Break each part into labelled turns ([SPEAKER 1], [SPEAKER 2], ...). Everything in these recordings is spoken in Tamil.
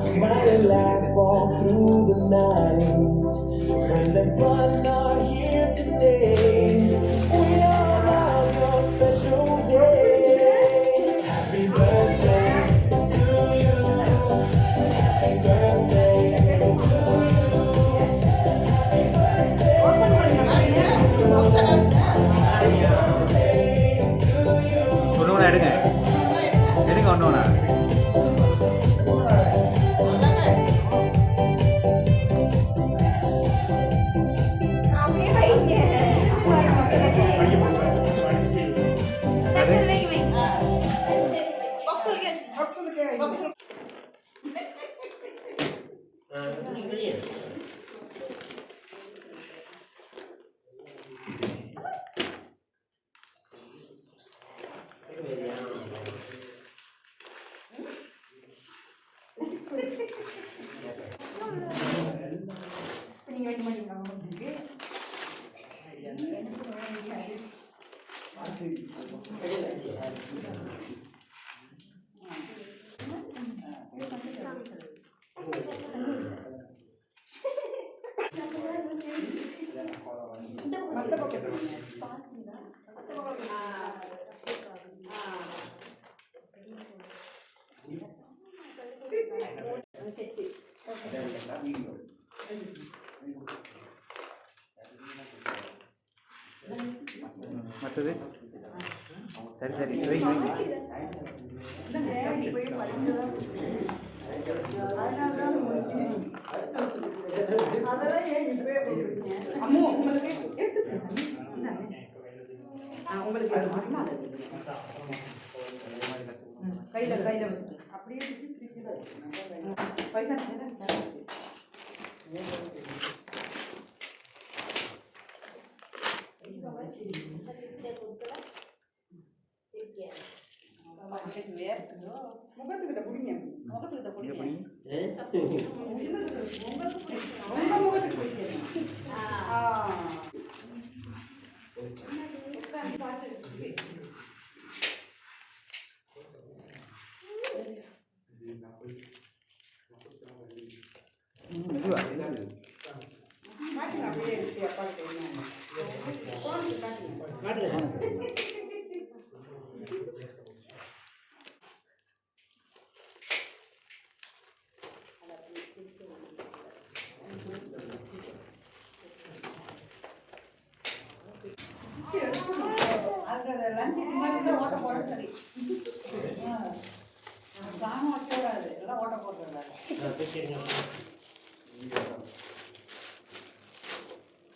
[SPEAKER 1] Smile and laugh all through the night. Friends and fun are here to stay. We all love your special day. Happy birthday to you. Happy birthday to you.
[SPEAKER 2] ஒன்று எடுங்க எடுங்க ஒன்று ஒன்று மற்றது சரி சரி வைங்க
[SPEAKER 3] கையில கையில வச்சுக்க அப்படியே பைசா முகத்துக்கிட்ட பிடிங்க முகத்துக்கிட்ட பிடிங்க முகத்துக்கு பிடிக்க அப்படியே இருக்கு அப்பா லஞ்சுக்கு மாதிரி ஓட்ட போட சரி சாணம் வைக்கூடாது எல்லாம் ஓட்ட போட்டுறாங்க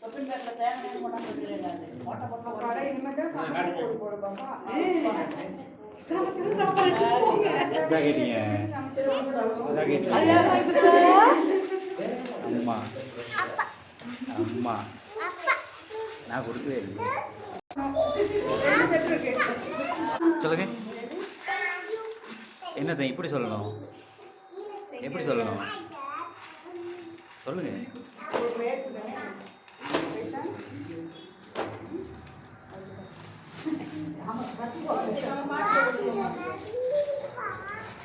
[SPEAKER 3] தொப்பின் பேரில் தேங்காய் கொண்டாந்து வைக்கிறாங்க ஓட்ட போட்டு இனிமேல் போடுப்பாப்பா
[SPEAKER 2] அம்மா அம்மா நான் கொடுக்கவே இல்லை சொல்லுங்க என்னது இப்படி சொல்லணும் எப்படி சொல்லணும் சொல்லுங்க
[SPEAKER 3] ஆமா